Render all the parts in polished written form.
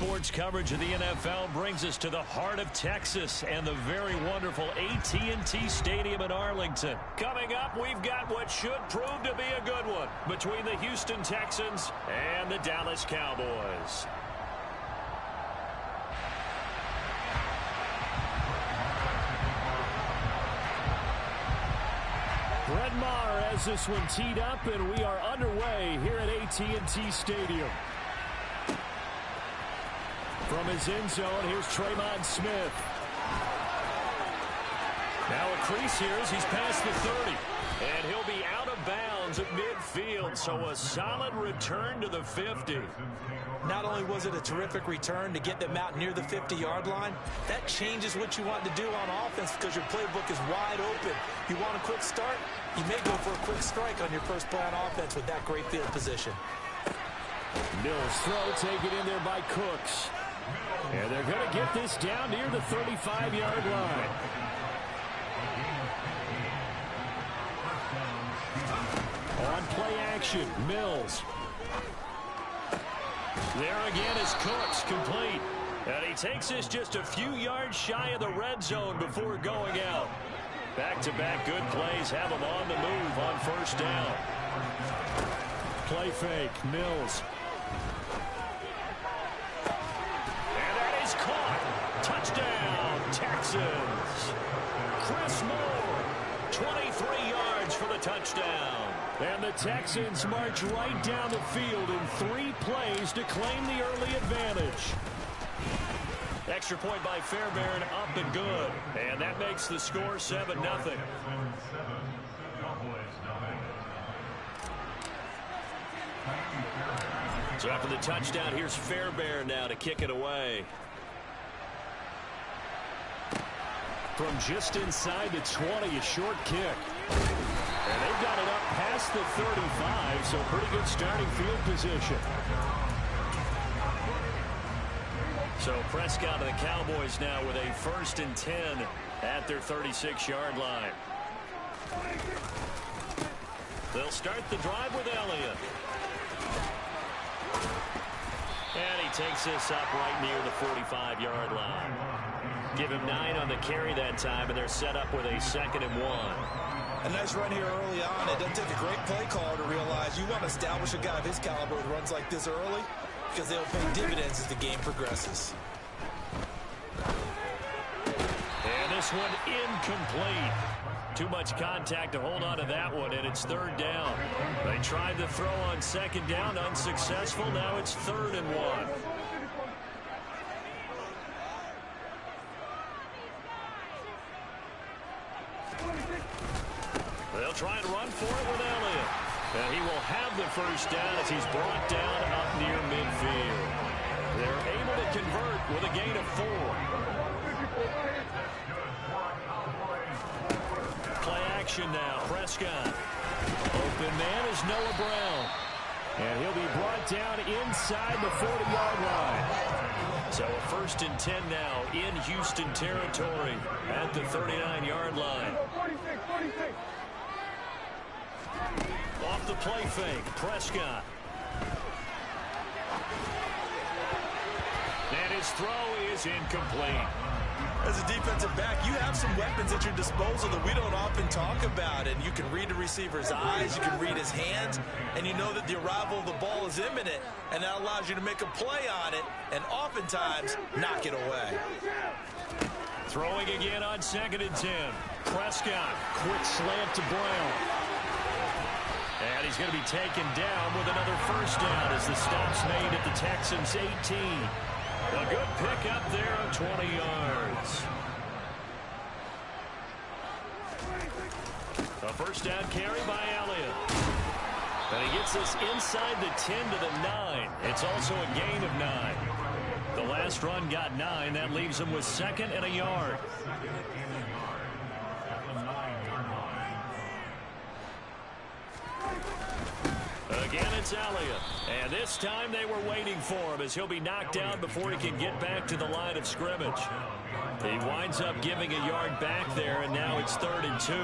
sports coverage of the NFL brings us to the heart of Texas and the very wonderful AT&T Stadium in Arlington. Coming up, we've got what should prove to be a good one between the Houston Texans and the Dallas Cowboys. Brett Maher has this one teed up, and we are underway here at AT&T Stadium. From his end zone, here's Tremont Smith. Now a crease here as he's past the 30. And he'll be out of bounds at midfield, so a solid return to the 50. Not only was it a terrific return to get them out near the 50-yard line, that changes what you want to do on offense because your playbook is wide open. You want a quick start? You may go for a quick strike on your first play on offense with that great field position. Mills throw taken in there by Cooks. And they're going to get this down near the 35-yard line. On play action, Mills. There again is Cooks, complete. And he takes this just a few yards shy of the red zone before going out. Back-to-back good plays have him on the move on first down. Play fake, Mills. And that is caught. Touchdown, Texans. Chris Moore, 23 yards for the touchdown. And the Texans march right down the field in 3 plays to claim the early advantage. Extra point by Fairbairn, up and good. And that makes the score 7-0. So after the touchdown, here's Fairbairn now to kick it away. From just inside the 20, a short kick. And they've got it up past the 35, so pretty good starting field position. So Prescott and the Cowboys now with a 1st and 10 at their 36-yard line. They'll start the drive with Elliott. And he takes this up right near the 45-yard line. Give him 9 on the carry that time, and they're set up with a 2nd and 1. A nice run here early on. It doesn't take a great play caller to realize you want to establish a guy of his caliber with runs like this early because they'll pay dividends as the game progresses. And this one incomplete. Too much contact to hold on to that one, and it's 3rd down. They tried the throw on 2nd down, unsuccessful. Now it's 3rd and 1. They'll try and run for it with Elliott. And he will have the 1st down as he's brought down up near midfield. They're able to convert with a gain of 4. Play action now. Prescott. Open man is Noah Brown. And he'll be brought down inside the 40-yard line. So a 1st and 10 now in Houston territory at the 39-yard line. Off the play fake, Prescott. And his throw is incomplete. As a defensive back, you have some weapons at your disposal that we don't often talk about. And you can read the receiver's eyes, you can read his hands, and you know that the arrival of the ball is imminent. And that allows you to make a play on it and oftentimes knock it away. Throwing again on 2nd and 10. Prescott, quick slant to Brown. And he's going to be taken down with another 1st down as the stop's made at the Texans' 18. A good pick up there of 20 yards. A 1st down carry by Elliott. And he gets this inside the 10 to the 9. It's also a gain of 9. The last run got 9. That leaves him with 2nd and a yard. Again, it's Elliott. And this time they were waiting for him as he'll be knocked down before he can get back to the line of scrimmage. He winds up giving a yard back there, and now it's 3rd and 2.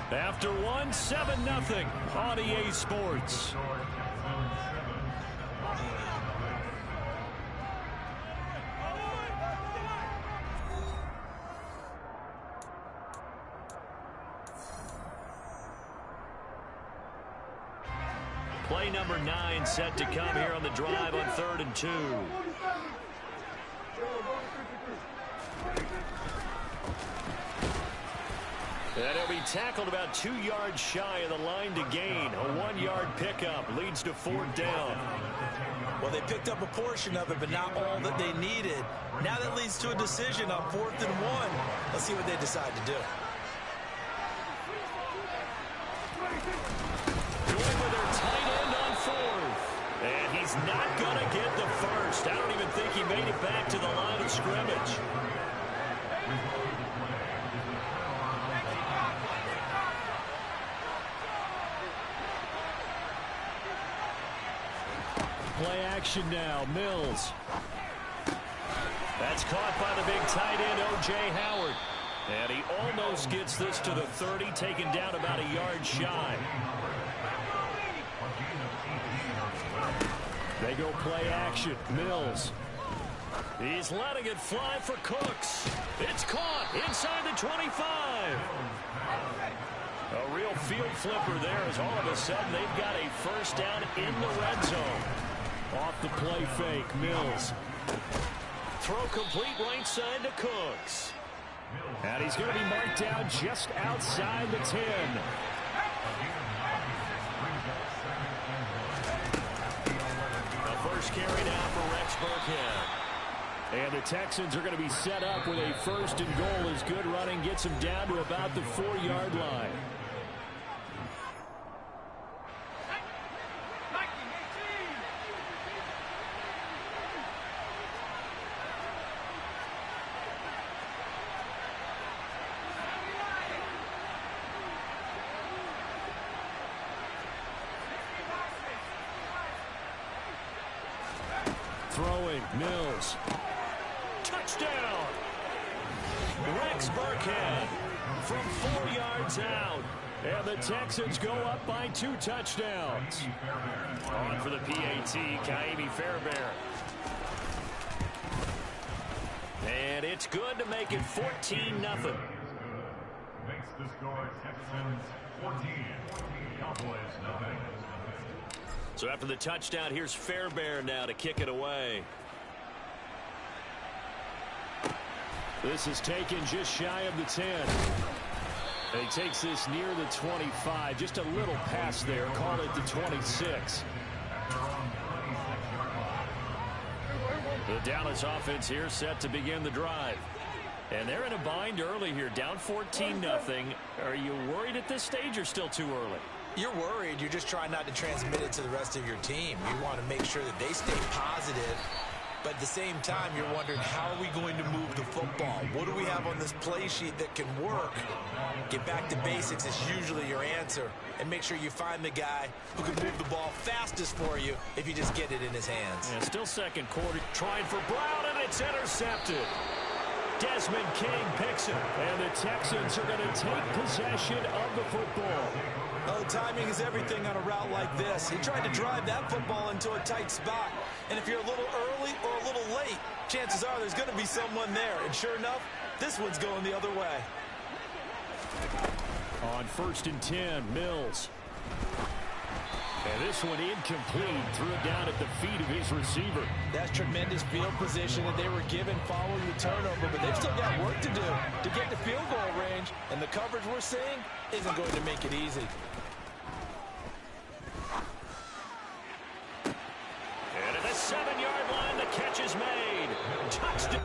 After one, 7-0 on EA Sports. Play number 9 set to come here on the drive on 3rd and 2. And he'll be tackled about 2 yards shy of the line to gain. A 1-yard pickup leads to 4th down. Well, they picked up a portion of it, but not all that they needed. Now that leads to a decision on 4th and 1. Let's see what they decide to do. Going with their tight end on 4th. And he's not going to get the first. I don't even think he made it back to the line of scrimmage. Play action now. Mills. That's caught by the big tight end, O.J. Howard. And he almost gets this to the 30, taken down about a yard shy. They go play action. Mills. He's letting it fly for Cooks. It's caught inside the 25. A real field flipper there as all of a sudden they've got a first down in the red zone. Off the play fake, Mills. Throw complete right side to Cooks. And he's going to be marked down just outside the 10. The first carry now for Rex Burkhead. And the Texans are going to be set up with a 1st and goal as good running gets them down to about the 4-yard line. Throwing, Mills. Touchdown! Rex Burkhead from 4 yards out. And the Texans go up by 2 touchdowns. On for the PAT, Kaimi Fairbairn. And it's good to make it 14-0. Makes the score Texans 14, Cowboys nothing. So after the touchdown, here's Fairbairn now to kick it away. This is taken just shy of the 10. And he takes this near the 25. Just a little pass there. Call it the 26. The Dallas offense here set to begin the drive. And they're in a bind early here, down 14-0. Are you worried at this stage or still too early? You're worried. You're just trying not to transmit it to the rest of your team. You want to make sure that they stay positive. But at the same time, you're wondering, how are we going to move the football? What do we have on this play sheet that can work? Get back to basics is usually your answer. And make sure you find the guy who can move the ball fastest for you if you just get it in his hands. And still second quarter. Trying for Brown, and it's intercepted. Desmond King picks it. And the Texans are going to take possession of the football. Oh, timing is everything on a route like this. He tried to drive that football into a tight spot. And if you're a little early or a little late, chances are there's going to be someone there. And sure enough, this one's going the other way. On 1st and 10, Mills. And this one incomplete. Threw it down at the feet of his receiver. That's tremendous field position that they were given following the turnover, but they've still got work to do to get to field goal range, and the coverage we're seeing isn't going to make it easy. And at the 7-yard line, the catch is made. Touchdown.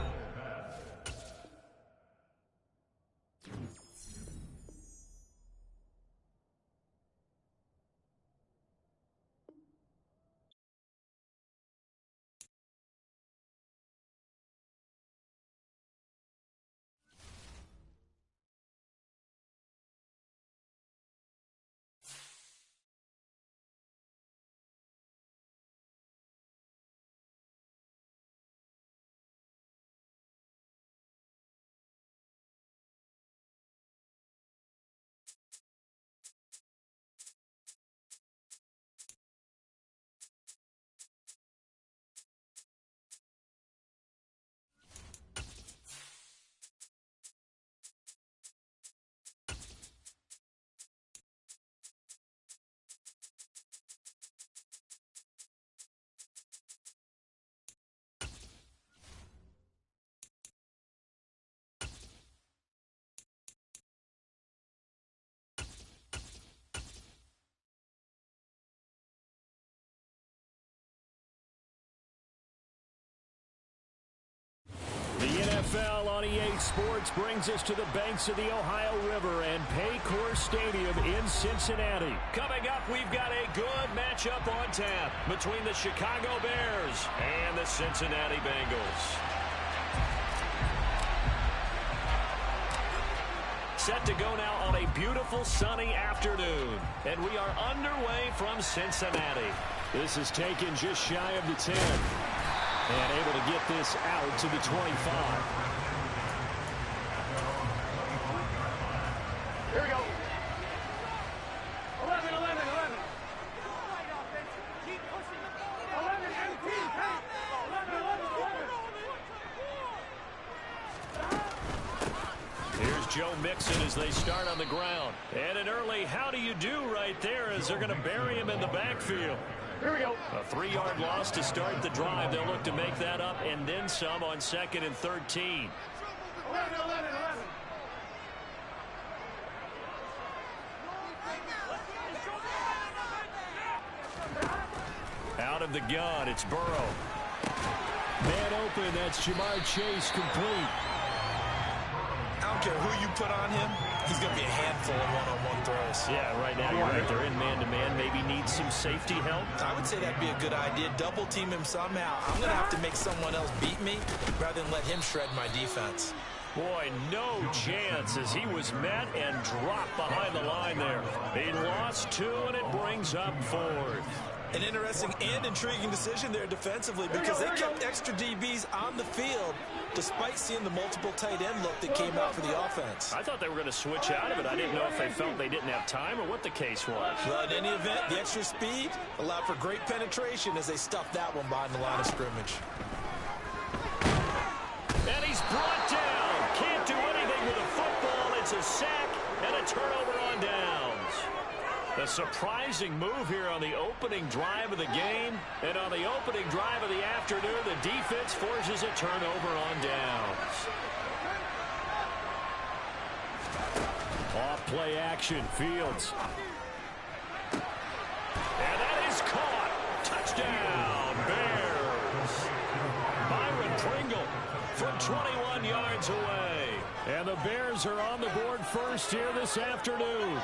NFL on EA Sports brings us to the banks of the Ohio River and Paycor Stadium in Cincinnati. Coming up, we've got a good matchup on tap between the Chicago Bears and the Cincinnati Bengals. Set to go now on a beautiful sunny afternoon, and we are underway from Cincinnati. This is taken just shy of the 10. And able to get this out to the 25. Here we go. 11, 11, 11. Keep pushing. 11, 18. 11, 11, 11. Here's Joe Mixon as they start on the ground. And an early how do you do right there as they're going to bury him in the backfield. Here we go. A 3-yard loss to start the drive. They'll look to make that up and then some on 2nd and 13. 11, 11, 11. Out of the gun, it's Burrow. Man open, that's Jamar Chase complete. I don't care who you put on him, he's going to be a handful of one-on-one throws. Yeah, right now you're right. They're in man-to-man. Maybe need some safety help. I would say that'd be a good idea. Double team him somehow. I'm going to have to make someone else beat me rather than let him shred my defense. Boy, no chance as he was met and dropped behind the line there. He lost 2, and it brings up 4th. An interesting and intriguing decision there defensively because they kept extra DBs on the field despite seeing the multiple tight end look that came out for the offense. I thought they were going to switch out of it. I didn't know if they felt they didn't have time or what the case was. Well, in any event, the extra speed allowed for great penetration as they stuffed that one behind the line of scrimmage. And he's brought down. Can't do anything with a football. It's a sack and a turnover on downs. A surprising move here on the opening drive of the game. And on the opening drive of the afternoon, the defense forces a turnover on downs. Off play action, Fields. And that is caught. Touchdown, Bears. Byron Pringle from 21 yards away. And the Bears are on the board first here this afternoon.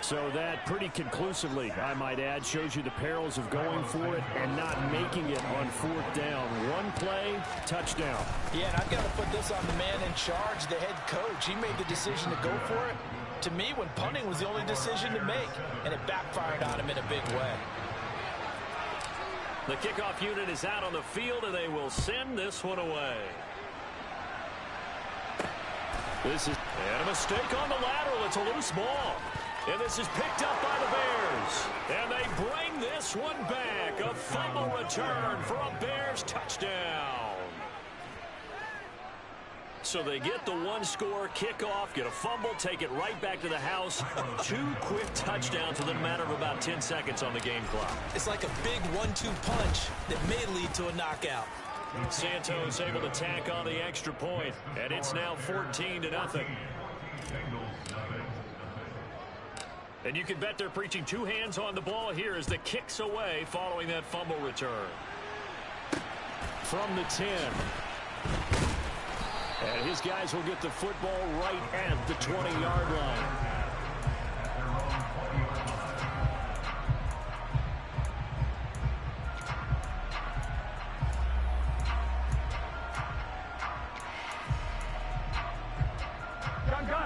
So that pretty conclusively, I might add, shows you the perils of going for it and not making it on 4th down. One play, touchdown. Yeah, and I've got to put this on the man in charge, the head coach. He made the decision to go for it. To me, when punting was the only decision to make, and it backfired on him in a big way. The kickoff unit is out on the field, and they will send this one away. This is and a mistake on the lateral. It's a loose ball. And this is picked up by the Bears. And they bring this one back. A fumble return for a Bears touchdown. So they get the one-score kickoff, get a fumble, take it right back to the house. 2 quick touchdowns within a matter of about 10 seconds on the game clock. It's like a big 1-2 punch that may lead to a knockout. Santos able to tack on the extra point, and it's now 14-0. And you can bet they're preaching 2 hands on the ball here as the kicks away following that fumble return. From the 10. And his guys will get the football right at the 20-yard line.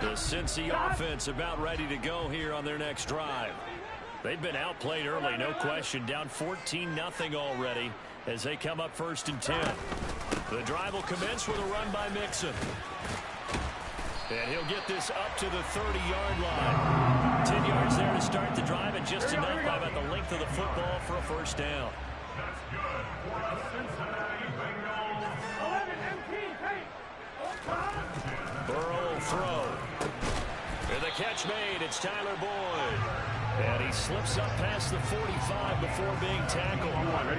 The Cincy offense about ready to go here on their next drive. They've been outplayed early, no question. Down 14-0 already as they come up 1st and 10. The drive will commence with a run by Mixon. And he'll get this up to the 30-yard line. 10 yards there to start the drive and just enough by about the length of the football for a 1st down. That's good for the Cincinnati Bengals. 11, 18, hey. Burrow will throw. And the catch made. It's Tyler Boyd. And he slips up past the 45 before being tackled.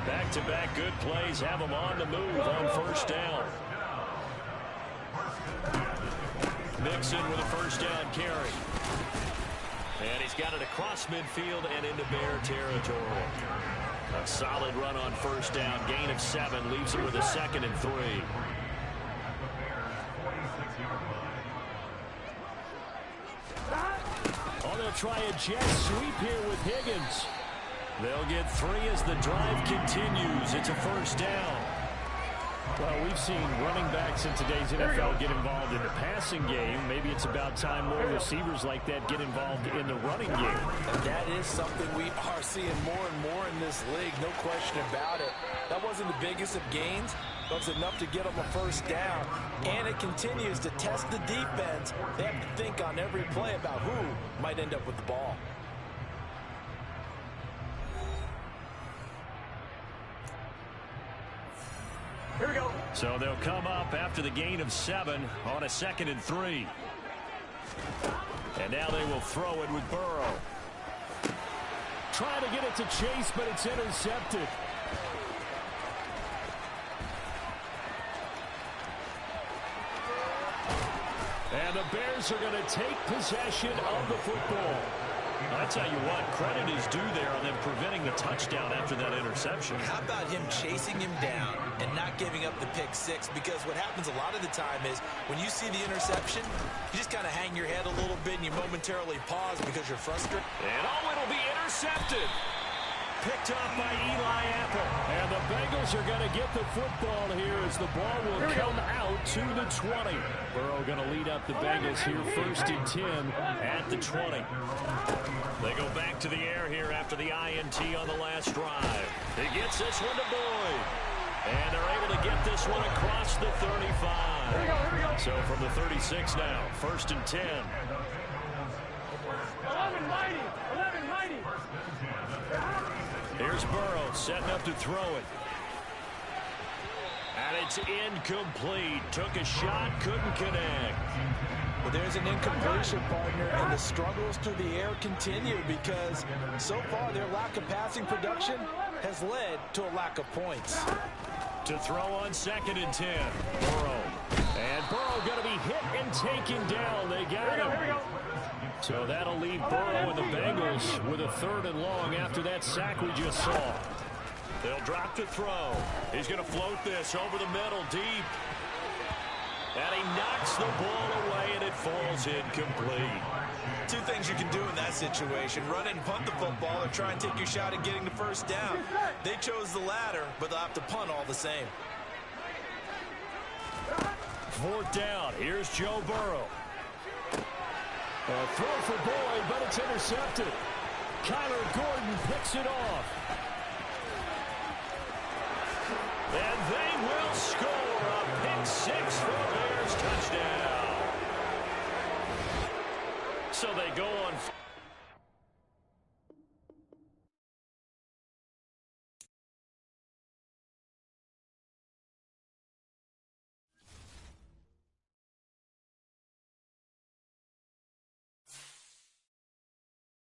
Back-to-back good plays have him on the move on 1st down. Mixon with a 1st down carry. And he's got it across midfield and into Bear territory. A solid run on 1st down. Gain of 7 leaves it with a 2nd and 3. Oh, they'll try a jet sweep here with Higgins. They'll get 3 as the drive continues. It's a first down. Well, we've seen running backs in today's NFL get involved in the passing game. Maybe it's about time more receivers like that get involved in the running game. And that is something we are seeing more and more in this league, no question about it. That wasn't the biggest of gains, but it was enough to get them a first down. And it continues to test the defense. They have to think on every play about who might end up with the ball. Here we go. So they'll come up after the gain of 7 on a 2nd and 3. And now they will throw it with Burrow. Trying to get it to Chase, but it's intercepted. And the Bears are going to take possession of the football. I tell you what, credit is due there on them preventing the touchdown after that interception. How about him chasing him down and not giving up the pick 6? Because what happens a lot of the time is when you see the interception, you just kind of hang your head a little bit and you momentarily pause because you're frustrated. And it'll be intercepted. Picked up by Eli Apple. And the Bengals are going to get the football here as the ball will come out to the 20. Burrow going to lead up the Bengals here 1st and 10 at the 20. They go back to the air here after the INT on the last drive. He gets this one to Boyd. And they're able to get this one across the 35. So from the 36 now, 1st and 10. 11 mighty. 11 mighty. Here's Burrow setting up to throw it. And it's incomplete. Took a shot, couldn't connect. Well, there's an incompletion, partner, and the struggles through the air continue because so far their lack of passing production has led to a lack of points. To throw on 2nd and 10. Burrow. And Burrow going to be hit and taken down. They got him. So that'll leave Burrow and the Bengals with a 3rd and long after that sack we just saw. They'll drop to throw. He's going to float this over the middle deep. And he knocks the ball away, and it falls incomplete. 2 things you can do in that situation. Run and punt the football or try and take your shot at getting the first down. They chose the latter, but they'll have to punt all the same. 4th down. Here's Joe Burrow. A throw for Boyd, but it's intercepted. Kyler Gordon picks it off. And they will score a pick 6 for a Bears touchdown. So they go on